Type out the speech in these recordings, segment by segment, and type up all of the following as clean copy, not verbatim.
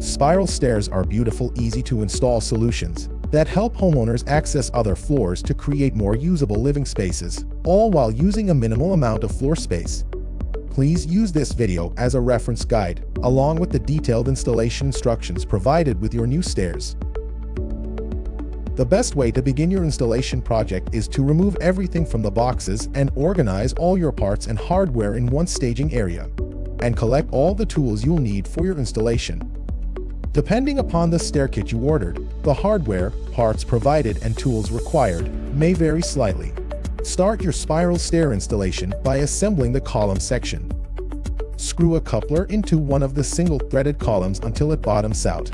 Spiral stairs are beautiful, easy-to-install solutions that help homeowners access other floors to create more usable living spaces, all while using a minimal amount of floor space. Please use this video as a reference guide, along with the detailed installation instructions provided with your new stairs. The best way to begin your installation project is to remove everything from the boxes and organize all your parts and hardware in one staging area, and collect all the tools you'll need for your installation. Depending upon the stair kit you ordered, the hardware, parts provided, and tools required may vary slightly. Start your spiral stair installation by assembling the column section. Screw a coupler into one of the single-threaded columns until it bottoms out.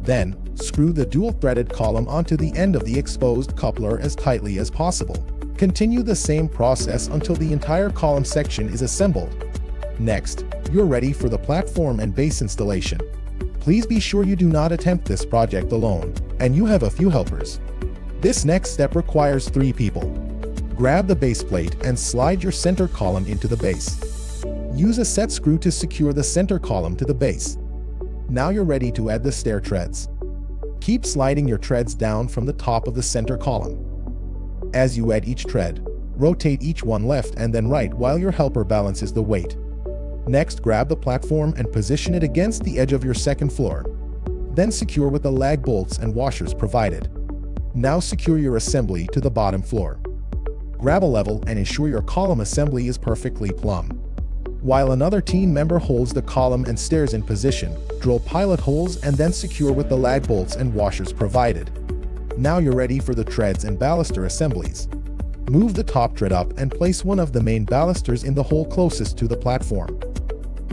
Then, screw the dual-threaded column onto the end of the exposed coupler as tightly as possible. Continue the same process until the entire column section is assembled. Next, you're ready for the platform and base installation. Please be sure you do not attempt this project alone, and you have a few helpers. This next step requires 3 people. Grab the base plate and slide your center column into the base. Use a set screw to secure the center column to the base. Now you're ready to add the stair treads. Keep sliding your treads down from the top of the center column. As you add each tread, rotate each one left and then right while your helper balances the weight. Next, grab the platform and position it against the edge of your second floor. Then secure with the lag bolts and washers provided. Now secure your assembly to the bottom floor. Grab a level and ensure your column assembly is perfectly plumb. While another team member holds the column and stairs in position, drill pilot holes and then secure with the lag bolts and washers provided. Now you're ready for the treads and baluster assemblies. Move the top tread up and place one of the main balusters in the hole closest to the platform.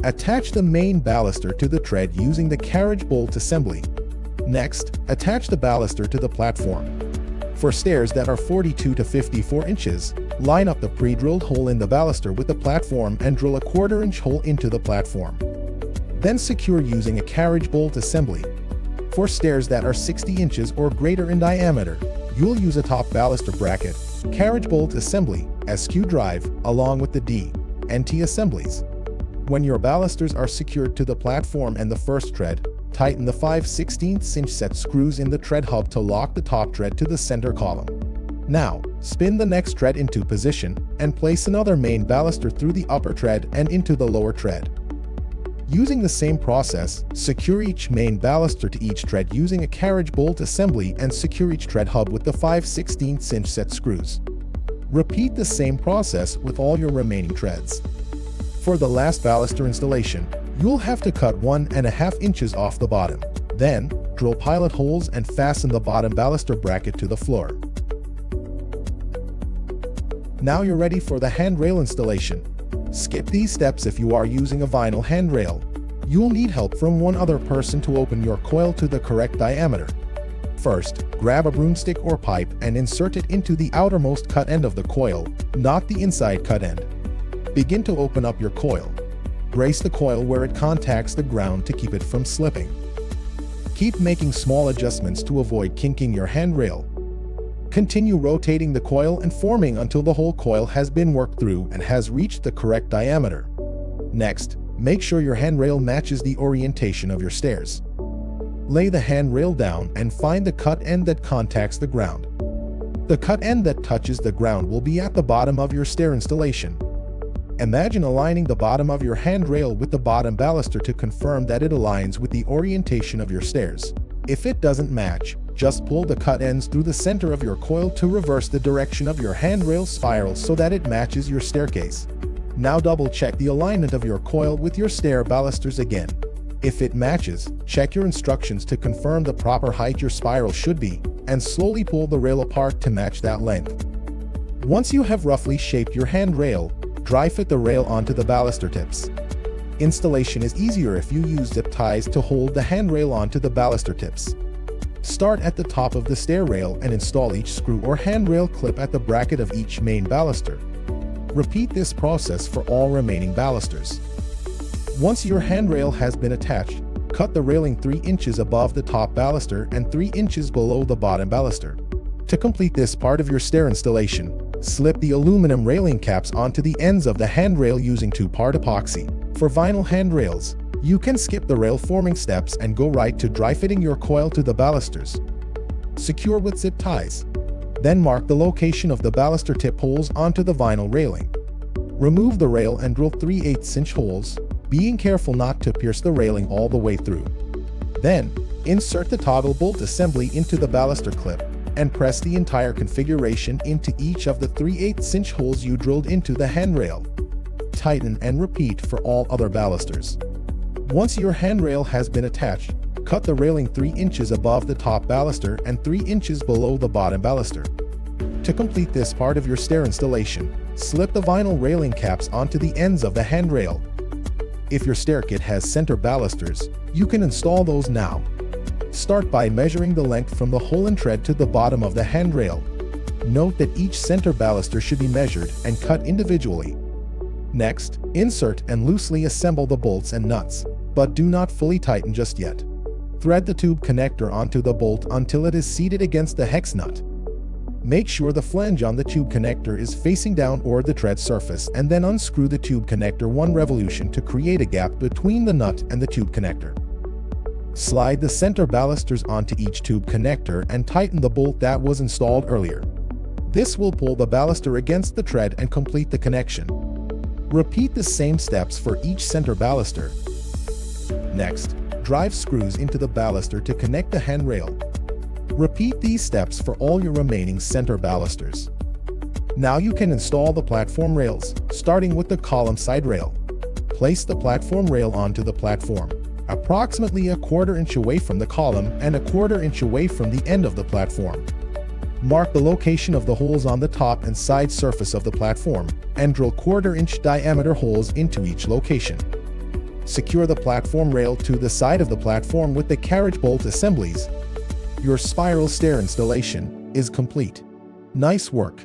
Attach the main baluster to the tread using the carriage bolt assembly. Next, attach the baluster to the platform. For stairs that are 42 to 54 inches, line up the pre-drilled hole in the baluster with the platform and drill a 1/4-inch hole into the platform. Then secure using a carriage bolt assembly. For stairs that are 60 inches or greater in diameter, you'll use a top baluster bracket, carriage bolt assembly, SQ drive, along with the D and T assemblies. When your balusters are secured to the platform and the first tread, tighten the 5/16" set screws in the tread hub to lock the top tread to the center column. Now, spin the next tread into position and place another main baluster through the upper tread and into the lower tread. Using the same process, secure each main baluster to each tread using a carriage bolt assembly and secure each tread hub with the 5/16" set screws. Repeat the same process with all your remaining treads. For the last baluster installation, you'll have to cut 1.5 inches off the bottom. Then, drill pilot holes and fasten the bottom baluster bracket to the floor. Now you're ready for the handrail installation. Skip these steps if you are using a vinyl handrail. You'll need help from one other person to open your coil to the correct diameter. First, grab a broomstick or pipe and insert it into the outermost cut end of the coil, not the inside cut end. Begin to open up your coil. Brace the coil where it contacts the ground to keep it from slipping. Keep making small adjustments to avoid kinking your handrail. Continue rotating the coil and forming until the whole coil has been worked through and has reached the correct diameter. Next, make sure your handrail matches the orientation of your stairs. Lay the handrail down and find the cut end that contacts the ground. The cut end that touches the ground will be at the bottom of your stair installation. Imagine aligning the bottom of your handrail with the bottom baluster to confirm that it aligns with the orientation of your stairs. If it doesn't match, just pull the cut ends through the center of your coil to reverse the direction of your handrail spiral so that it matches your staircase. Now double-check the alignment of your coil with your stair balusters again. If it matches, check your instructions to confirm the proper height your spiral should be, and slowly pull the rail apart to match that length. Once you have roughly shaped your handrail, dry fit the rail onto the baluster tips. Installation is easier if you use zip ties to hold the handrail onto the baluster tips. Start at the top of the stair rail and install each screw or handrail clip at the bracket of each main baluster. Repeat this process for all remaining balusters. Once your handrail has been attached, cut the railing 3 inches above the top baluster and 3 inches below the bottom baluster. To complete this part of your stair installation, slip the aluminum railing caps onto the ends of the handrail using 2-part epoxy. For vinyl handrails, You can skip the rail forming steps and go right to dry fitting your coil to the balusters. Secure with zip ties. Then mark the location of the baluster tip holes onto the vinyl railing. Remove the rail and drill 3/8" holes, being careful not to pierce the railing all the way through. Then, insert the toggle bolt assembly into the baluster clip and press the entire configuration into each of the 3/8" holes you drilled into the handrail. Tighten and repeat for all other balusters. Once your handrail has been attached, cut the railing 3 inches above the top baluster and 3 inches below the bottom baluster. To complete this part of your stair installation, slip the vinyl railing caps onto the ends of the handrail. If your stair kit has center balusters, you can install those now. Start by measuring the length from the hole and tread to the bottom of the handrail. Note that each center baluster should be measured and cut individually. Next, insert and loosely assemble the bolts and nuts, but do not fully tighten just yet. Thread the tube connector onto the bolt until it is seated against the hex nut. Make sure the flange on the tube connector is facing down or the tread surface, and then unscrew the tube connector 1 revolution to create a gap between the nut and the tube connector. Slide the center balusters onto each tube connector and tighten the bolt that was installed earlier. This will pull the baluster against the tread and complete the connection. Repeat the same steps for each center baluster. Next, drive screws into the baluster to connect the handrail. Repeat these steps for all your remaining center balusters. Now you can install the platform rails, starting with the column side rail. Place the platform rail onto the platform, approximately 1/4 inch away from the column and 1/4 inch away from the end of the platform. Mark the location of the holes on the top and side surface of the platform, and drill 1/4 inch diameter holes into each location. Secure the platform rail to the side of the platform with the carriage bolt assemblies. Your spiral stair installation is complete. Nice work!